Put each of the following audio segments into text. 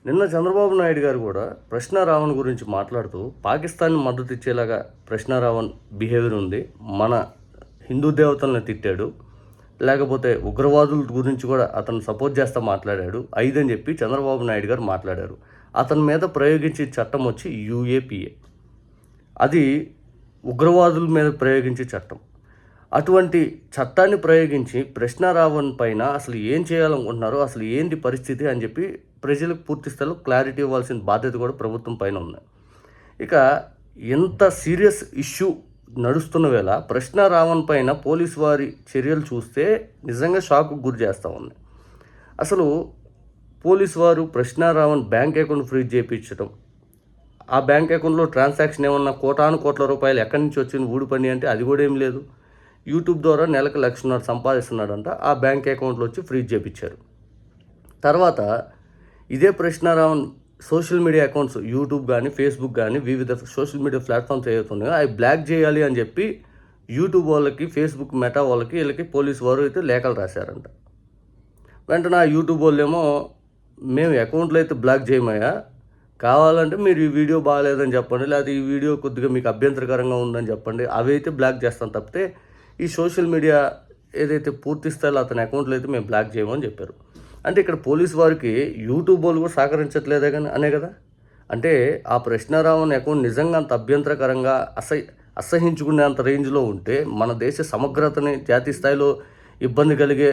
నిన్న చంద్రబాబు నాయుడు గారు కూడా ప్రశ్న రావణ్ గురించి మాట్లాడుతూ పాకిస్తాన్ మద్దతు ఇచ్చేలాగా ప్రశ్న రావణ్ బిహేవియర్ ఉంది, మన హిందూ దేవతలను తిట్టాడు, లేకపోతే ఉగ్రవాదుల గురించి కూడా అతను సపోర్ట్ చేస్తూ మాట్లాడాడు, 5 అని చెప్పి చంద్రబాబు నాయుడు గారు మాట్లాడారు. అతని మీద ప్రయోగించే చట్టం వచ్చి యూఏపీఏ, అది ఉగ్రవాదుల మీద ప్రయోగించే చట్టం. అటువంటి చట్టాన్ని ప్రయోగించి ప్రశ్న రావణ్ పైన అసలు ఏం చేయాలనుకుంటున్నారో, అసలు ఏంటి పరిస్థితి అని చెప్పి ప్రజలకు పూర్తి స్థాయిలో క్లారిటీ ఇవ్వాల్సిన బాధ్యత కూడా ప్రభుత్వం పైన ఉంది. ఇక ఎంత సీరియస్ ఇష్యూ నడుస్తున్న వేళ ప్రశ్న రావణ్ పైన పోలీసు వారి చర్యలు చూస్తే నిజంగా షాక్కు గురి చేస్తూ ఉంది. అసలు పోలీసు వారు ప్రశ్న రావణ్ బ్యాంక్ అకౌంట్ ఫ్రీజ్ చేయించడం, ఆ బ్యాంక్ అకౌంట్లో ట్రాన్సాక్షన్ ఏమన్నా కోట్ల రూపాయలు ఎక్కడి నుంచి వచ్చింది ఊడిపని అంటే అది కూడా ఏం లేదు. యూట్యూబ్ ద్వారా నెలకు 1,00,000 సంపాదిస్తున్నాడంట, ఆ బ్యాంక్ అకౌంట్లో వచ్చి ఫ్రీజ్ చేయించారు. తర్వాత ఇదే ప్రశ్న రావణ్ సోషల్ మీడియా అకౌంట్స్ యూట్యూబ్ కానీ ఫేస్బుక్ కానీ వివిధ సోషల్ మీడియా ప్లాట్ఫామ్స్ ఏవైతున్నాయో అవి బ్లాక్ చేయాలి అని చెప్పి యూట్యూబ్ వాళ్ళకి, ఫేస్బుక్ మెటా వాళ్ళకి, వీళ్ళకి పోలీసు వారు అయితే లేఖలు రాశారంట. వెంటనే ఆ యూట్యూబ్ వాళ్ళేమో మేము అకౌంట్లు అయితే బ్లాక్ చేయమయ్యా, కావాలంటే మీరు ఈ వీడియో బాగాలేదని చెప్పండి, లేకపోతే ఈ వీడియో కొద్దిగా మీకు అభ్యంతరకరంగా ఉందని చెప్పండి, అవి అయితే బ్లాక్ చేస్తాం తప్పితే ఈ సోషల్ మీడియా ఏదైతే పూర్తి స్థాయిలో అతని అకౌంట్లు అయితే మేము బ్లాక్ చేయమని చెప్పారు. అంటే ఇక్కడ పోలీసు వారికి యూట్యూబ్ వాళ్ళు కూడా సహకరించట్లేదే కానీ అనే కదా. అంటే ఆ ప్రశ్న రావణ్ అకౌంట్ నిజంగా అంత అభ్యంతరకరంగా అసహించుకునేంత రేంజ్లో ఉంటే మన దేశ సమగ్రతని జాతీయ స్థాయిలో ఇబ్బంది కలిగే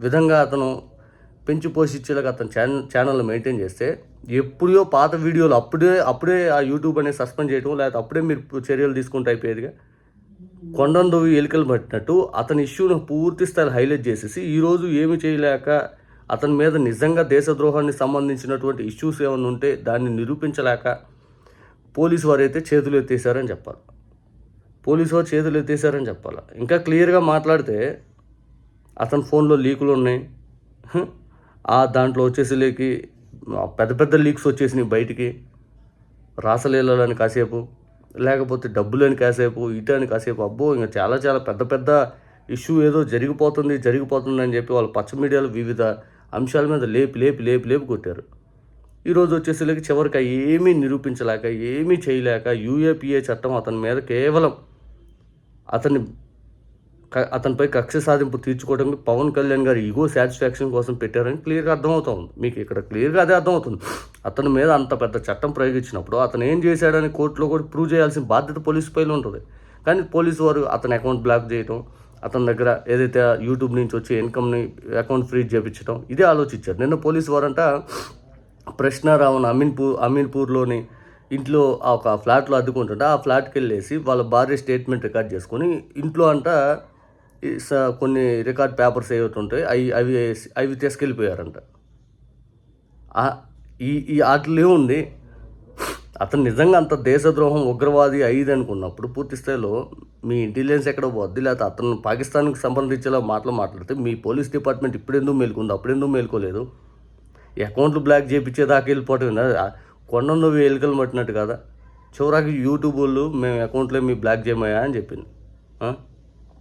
విధంగా అతను పెంచి పోషించేలాగా అతను ఛానల్ మెయింటైన్ చేస్తే, ఎప్పుడో పాత వీడియోలు అప్పుడే ఆ యూట్యూబ్ అనేది సస్పెండ్ చేయడం, లేకపోతే అప్పుడే మీరు చర్యలు తీసుకుంటూ అయిపోయేదిగా. కొండందు ఎలుకలు పట్టినట్టు అతని ఇష్యూను పూర్తి స్థాయిలో హైలైట్ చేసేసి ఈరోజు ఏమి చేయలేక అతని మీద నిజంగా దేశద్రోహానికి సంబంధించినటువంటి ఇష్యూస్ ఏమైనా ఉంటే దాన్ని నిరూపించలేక పోలీసు వారు అయితే చేతులు ఎత్తేసారని చెప్పాలి. ఇంకా క్లియర్గా మాట్లాడితే అతని ఫోన్లో లీకులు ఉన్నాయి, దాంట్లో వచ్చేసి పెద్ద లీక్స్ వచ్చేసినాయి బయటికి, రాసలీలని కాసేపు, లేకపోతే డబ్బులని కాసేపు, ఇటని కాసేపు, అబ్బో ఇంకా చాలా పెద్ద ఇష్యూ ఏదో జరిగిపోతుంది అని చెప్పి వాళ్ళు పచ్చ మీడియాలో వివిధ అంశాల మీద లేపి కొట్టారు. ఈరోజు వచ్చేసరికి చివరికి ఏమీ నిరూపించలేక, ఏమీ చేయలేక యూఏపీఏ చట్టం అతని మీద కేవలం అతనిపై కక్ష సాధింపు తీర్చుకోవడానికి పవన్ కళ్యాణ్ గారు ఈగో సాటిస్ఫాక్షన్ కోసం పెట్టారని క్లియర్గా అర్థమవుతుంది. మీకు ఇక్కడ క్లియర్గా అదే అర్థమవుతుంది. అతని మీద అంత పెద్ద చట్టం ప్రయోగించినప్పుడు అతను ఏం చేశాడని కోర్టులో కూడా ప్రూవ్ చేయాల్సిన బాధ్యత పోలీసు పైన ఉంటుంది. కానీ పోలీసు వారు అతని అకౌంట్ బ్లాక్ చేయడం, అతని దగ్గర ఏదైతే యూట్యూబ్ నుంచి వచ్చే ఇన్కమ్ని అకౌంట్ ఫ్రీజ్ చేయించడం, ఇదే ఆలోచించారు. నిన్న పోలీసు వారంట ప్రశ్న రావణ్ అమీన్పూర్లోని ఇంట్లో ఒక ఫ్లాట్లో అద్దుకుంటుంటే ఆ ఫ్లాట్కి వెళ్ళేసి వాళ్ళ భార్య స్టేట్మెంట్ రికార్డ్ చేసుకొని ఇంట్లో అంట కొన్ని రికార్డ్ పేపర్స్ ఏవైతుంటాయి అవి తీసుకెళ్ళిపోయారంట. ఈ ఆటలు ఏముంది, అతను నిజంగా అంత దేశద్రోహం ఉగ్రవాది 5 అనుకున్నప్పుడు పూర్తి స్థాయిలో మీ ఇంటెలిజెన్స్ ఎక్కడ పోద్ది, లేకపోతే అతను పాకిస్తాన్కి సంబంధించేలా మాట్లాడితే మీ పోలీస్ డిపార్ట్మెంట్ ఇప్పుడెందుకు మేల్కొంది, అప్పుడెందుకు మేల్కోలేదు? అకౌంట్లు బ్లాక్ చేయించేదాకా వెళ్ళిపోవటం కొండంలో ఎలుకలు పట్టినట్టు కదా. చివరికి యూట్యూబ్ వాళ్ళు మేము అకౌంట్లో మీ బ్లాక్ చేయమయ్యా అని చెప్పింది.